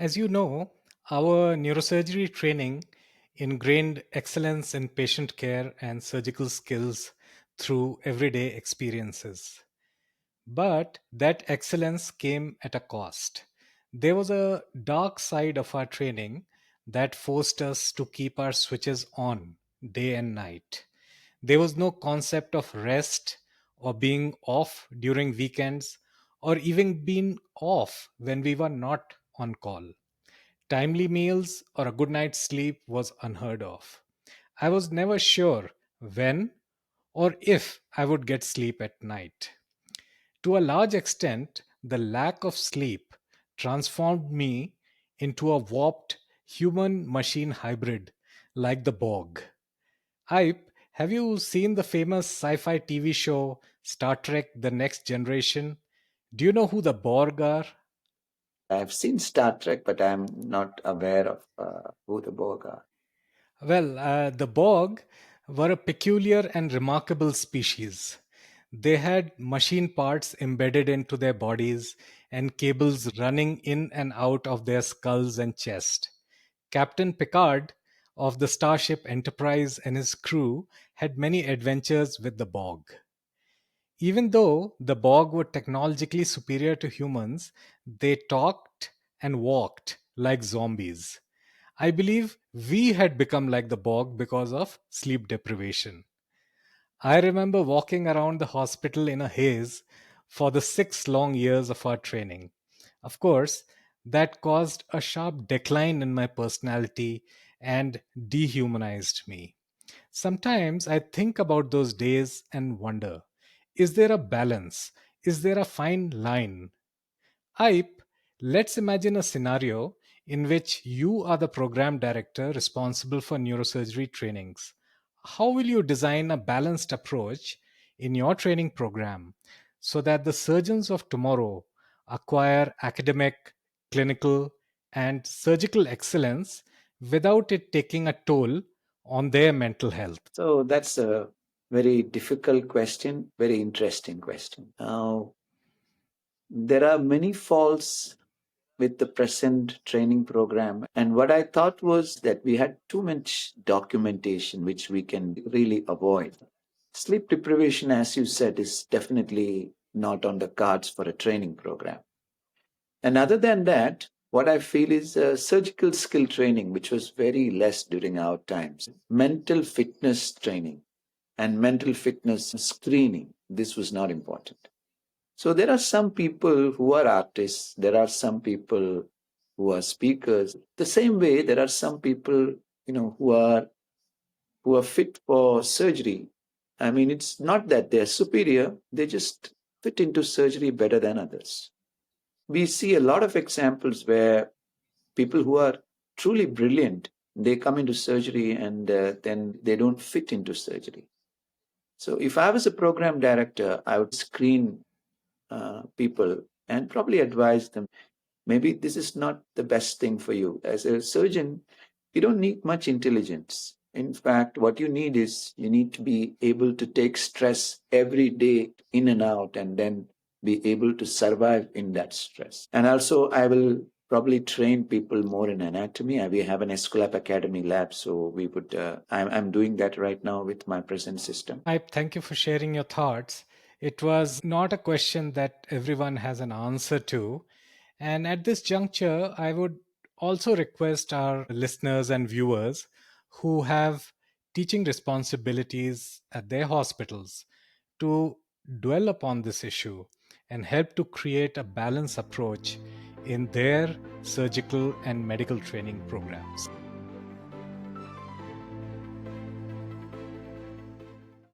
As you know, our neurosurgery training ingrained excellence in patient care and surgical skills through everyday experiences. But that excellence came at a cost. There was a dark side of our training that forced us to keep our switches on day and night. There was no concept of rest or being off during weekends or even being off when we were not on call. Timely meals or a good night's sleep was unheard of. I was never sure when or if I would get sleep at night. To a large extent, the lack of sleep transformed me into a warped human machine hybrid like the Borg. Hype, have you seen the famous sci fi TV show Star Trek The Next Generation? Do you know who the Borg are? I've seen Star Trek, but I'm not aware of who the Borg are. Well, the Borg were a peculiar and remarkable species. They had machine parts embedded into their bodies and cables running in and out of their skulls and chest. Captain Picard of the Starship Enterprise and his crew had many adventures with the Borg. Even though the Borg were technologically superior to humans, they talked and walked like zombies. I believe we had become like the Borg because of sleep deprivation. I remember walking around the hospital in a haze for the 6 long years of our training. Of course, that caused a sharp decline in my personality and dehumanized me. Sometimes I think about those days and wonder, is there a balance? Is there a fine line? Hype, let's imagine a scenario in which you are the program director responsible for neurosurgery trainings. How will you design a balanced approach in your training program so that the surgeons of tomorrow acquire academic, clinical, and surgical excellence without it taking a toll on their mental health? So that's a very difficult question, very interesting question. Now, there are many faults with the present training program. And what I thought was that we had too much documentation, which we can really avoid. Sleep deprivation, as you said, is definitely not on the cards for a training program. And other than that, what I feel is surgical skill training, which was very less during our times, mental fitness training and mental fitness screening. This was not important. So there are some people who are artists, there are some people who are speakers. The same way, there are some people, who are fit for surgery. I mean, it's not that they're superior, they just fit into surgery better than others. We see a lot of examples where people who are truly brilliant, they come into surgery and then they don't fit into surgery. So if I was a program director, I would screen people and probably advise them, maybe this is not the best thing for you. As a surgeon, you don't need much intelligence. In fact, what you need is you need to be able to take stress every day in and out and then be able to survive in that stress. And also, I will probably train people more in anatomy. We have an Esculap Academy lab, so we would. I'm doing that right now with my present system. I thank you for sharing your thoughts. It was not a question that everyone has an answer to. And at this juncture, I would also request our listeners and viewers who have teaching responsibilities at their hospitals to dwell upon this issue and help to create a balanced approach in their surgical and medical training programs.